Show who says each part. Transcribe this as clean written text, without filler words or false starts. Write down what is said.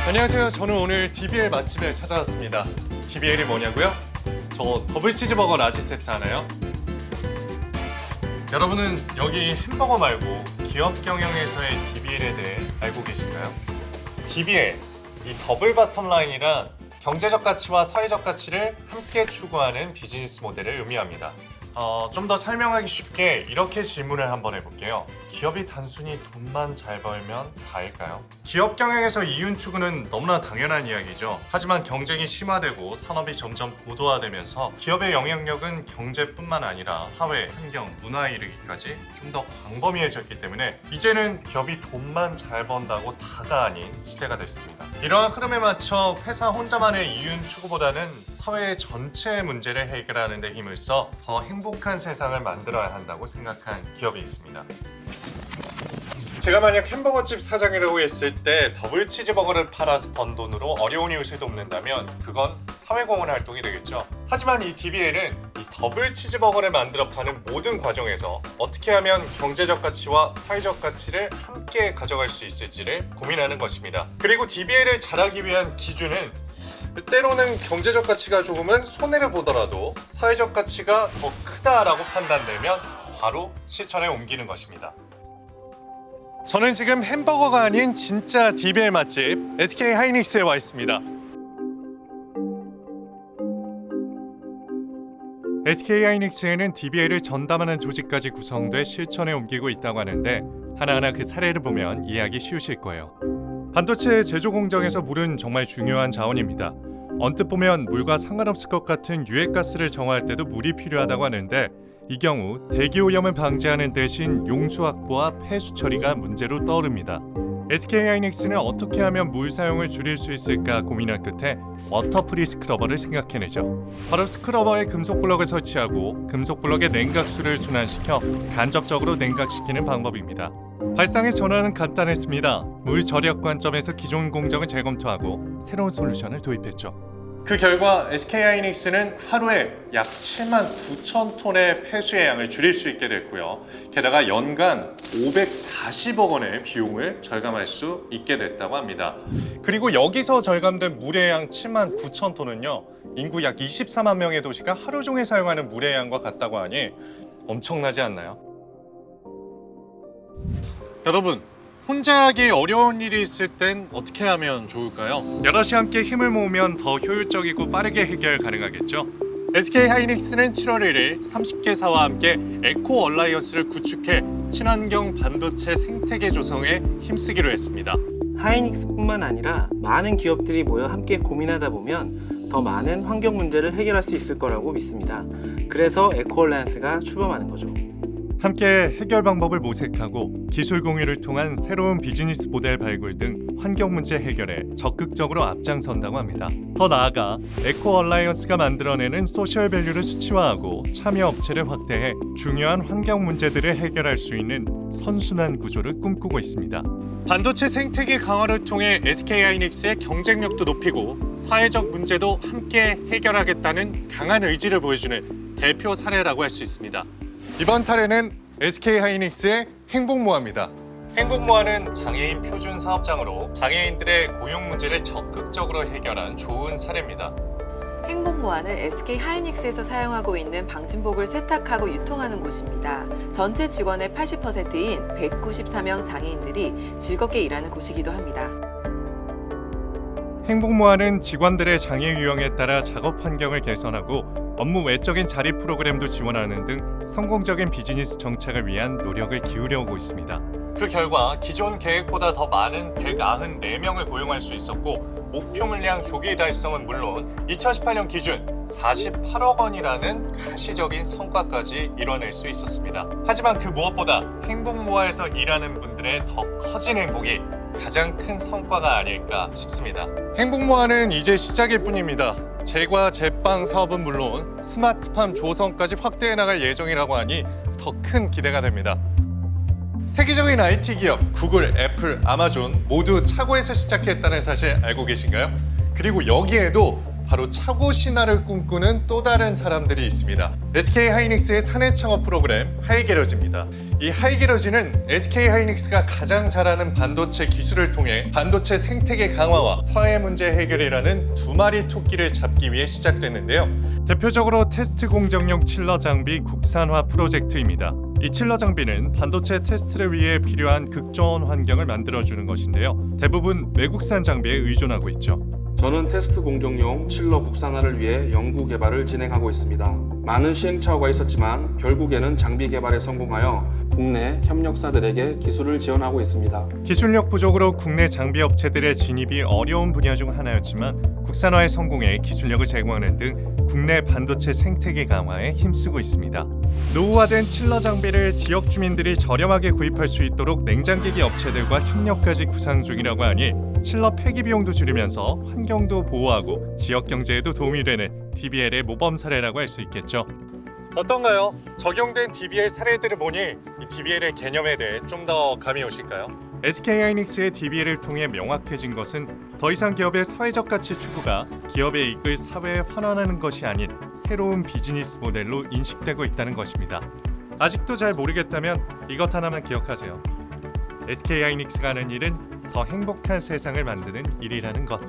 Speaker 1: 안녕하세요. 저는 오늘 DBL 맛집에 찾아왔습니다. DBL이 뭐냐고요? 저 더블 치즈버거 라지 세트 하나요? 여러분은 여기 햄버거 말고 기업 경영에서의 DBL에 대해 알고 계신가요? DBL, 이 더블 바텀 라인이란 경제적 가치와 사회적 가치를 함께 추구하는 비즈니스 모델을 의미합니다. 좀 더 설명하기 쉽게 이렇게 질문을 한번 해볼게요. 기업이 단순히 돈만 잘 벌면 다일까요? 기업 경영에서 이윤 추구는 너무나 당연한 이야기죠. 하지만 경쟁이 심화되고 산업이 점점 고도화되면서 기업의 영향력은 경제뿐만 아니라 사회, 환경, 문화에 이르기까지 좀 더 광범위해졌기 때문에 이제는 기업이 돈만 잘 번다고 다가 아닌 시대가 됐습니다. 이러한 흐름에 맞춰 회사 혼자만의 이윤 추구보다는 사회의 전체 문제를 해결하는 데 힘을 써 더 행복한 세상을 만들어야 한다고 생각한 기업이 있습니다. 제가 만약 햄버거집 사장이라고 했을 때 더블 치즈버거를 팔아서 번 돈으로 어려운 이웃을 돕는다면 그건 사회공헌 활동이 되겠죠. 하지만 이 DBL은 이 더블 치즈버거를 만들어 파는 모든 과정에서 어떻게 하면 경제적 가치와 사회적 가치를 함께 가져갈 수 있을지를 고민하는 것입니다. 그리고 DBL을 잘하기 위한 기준은 때로는 경제적 가치가 조금은 손해를 보더라도 사회적 가치가 더 크다라고 판단되면 바로 실천에 옮기는 것입니다. 저는 지금 햄버거가 아닌 진짜 DBL 맛집 SK 하이닉스에 와 있습니다. SK 하이닉스에는 DBL을 전담하는 조직까지 구성돼 실천에 옮기고 있다고 하는데 하나하나 그 사례를 보면 이해하기 쉬우실 거예요. 반도체 제조 공정에서 물은 정말 중요한 자원입니다. 언뜻 보면 물과 상관없을 것 같은 유해가스를 정화할 때도 물이 필요하다고 하는데 이 경우 대기 오염을 방지하는 대신 용수 확보와 폐수 처리가 문제로 떠오릅니다. SK 하이닉스는 어떻게 하면 물 사용을 줄일 수 있을까 고민한 끝에 워터프리 스크러버를 생각해내죠. 바로 스크러버에 금속 블럭을 설치하고 금속 블럭에 냉각수를 순환시켜 간접적으로 냉각시키는 방법입니다. 발상의 전환은 간단했습니다. 물 절약 관점에서 기존 공정을 재검토하고 새로운 솔루션을 도입했죠. 그 결과 SK 하이닉스는 하루에 약 7만 9천 톤의 폐수의 양을 줄일 수 있게 됐고요. 게다가 연간 540억 원의 비용을 절감할 수 있게 됐다고 합니다. 그리고 여기서 절감된 물의 양 7만 9천 톤은요. 인구 약 24만 명의 도시가 하루 종일 사용하는 물의 양과 같다고 하니 엄청나지 않나요? 여러분, 혼자 하기 어려운 일이 있을 땐 어떻게 하면 좋을까요? 여럿이 함께 힘을 모으면 더 효율적이고 빠르게 해결 가능하겠죠? SK 하이닉스는 7월 1일 30개사와 함께 에코 얼라이언스를 구축해 친환경 반도체 생태계 조성에 힘쓰기로 했습니다.
Speaker 2: 하이닉스뿐만 아니라 많은 기업들이 모여 함께 고민하다 보면 더 많은 환경 문제를 해결할 수 있을 거라고 믿습니다. 그래서 에코 얼라이언스가 출범하는 거죠.
Speaker 1: 함께 해결 방법을 모색하고 기술 공유를 통한 새로운 비즈니스 모델 발굴 등 환경 문제 해결에 적극적으로 앞장선다고 합니다. 더 나아가 에코 얼라이언스가 만들어내는 소셜 밸류를 수치화하고 참여 업체를 확대해 중요한 환경 문제들을 해결할 수 있는 선순환 구조를 꿈꾸고 있습니다. 반도체 생태계 강화를 통해 SK 하이닉스의 경쟁력도 높이고 사회적 문제도 함께 해결하겠다는 강한 의지를 보여주는 대표 사례라고 할 수 있습니다. 이번 사례는 SK 하이닉스의 행복모아입니다. 행복모아는 장애인 표준 사업장으로 장애인들의 고용 문제를 적극적으로 해결한 좋은 사례입니다.
Speaker 3: 행복모아는 SK 하이닉스에서 사용하고 있는 방진복을 세탁하고 유통하는 곳입니다. 전체 직원의 80%인 194명 장애인들이 즐겁게 일하는 곳이기도 합니다.
Speaker 1: 행복모아는 직원들의 장애 유형에 따라 작업 환경을 개선하고 업무 외적인 자립 프로그램도 지원하는 등 성공적인 비즈니스 정착을 위한 노력을 기울여오고 있습니다. 그 결과 기존 계획보다 더 많은 194명을 고용할 수 있었고 목표 물량 조기 달성은 물론 2018년 기준 48억 원이라는 가시적인 성과까지 이뤄낼 수 있었습니다. 하지만 그 무엇보다 행복모아에서 일하는 분들의 더 커진 행복이 가장 큰 성과가 아닐까 싶습니다. 행복모아는 이제 시작일 뿐입니다. 제과 제빵 사업은 물론 스마트팜 조성까지 확대해 나갈 예정이라고 하니 더 큰 기대가 됩니다. 세계적인 IT 기업 구글, 애플, 아마존 모두 차고에서 시작했다는 사실 알고 계신가요? 그리고 여기에도 바로 차고 신화를 꿈꾸는 또 다른 사람들이 있습니다. SK 하이닉스의 사내 창업 프로그램 하이게러지입니다. 이 하이게러지는 SK 하이닉스가 가장 잘하는 반도체 기술을 통해 반도체 생태계 강화와 사회 문제 해결이라는 두 마리 토끼를 잡기 위해 시작됐는데요. 대표적으로 테스트 공정용 칠러 장비 국산화 프로젝트입니다. 이 칠러 장비는 반도체 테스트를 위해 필요한 극저온 환경을 만들어주는 것인데요. 대부분 외국산 장비에 의존하고 있죠.
Speaker 4: 저는 테스트 공정용 칠러 국산화를 위해 연구 개발을 진행하고 있습니다. 많은 시행착오가 있었지만 결국에는 장비 개발에 성공하여 국내 협력사들에게 기술을 지원하고 있습니다.
Speaker 1: 기술력 부족으로 국내 장비 업체들의 진입이 어려운 분야 중 하나였지만 국산화에 성공해 기술력을 제공하는 등 국내 반도체 생태계 강화에 힘쓰고 있습니다. 노후화된 칠러 장비를 지역 주민들이 저렴하게 구입할 수 있도록 냉장기기 업체들과 협력까지 구상 중이라고 하니 칠러 폐기 비용도 줄이면서 환경도 보호하고 지역 경제에도 도움이 되는 DBL의 모범 사례라고 할 수 있겠죠. 어떤가요? 적용된 DBL 사례들을 보니 이 DBL의 개념에 대해 좀 더 감이 오실까요? SK 하이닉스의 DBL을 통해 명확해진 것은 더 이상 기업의 사회적 가치 추구가 기업의 이익을 사회에 환원하는 것이 아닌 새로운 비즈니스 모델로 인식되고 있다는 것입니다. 아직도 잘 모르겠다면 이것 하나만 기억하세요. SK 하이닉스가 하는 일은 더 행복한 세상을 만드는 일이라는 것.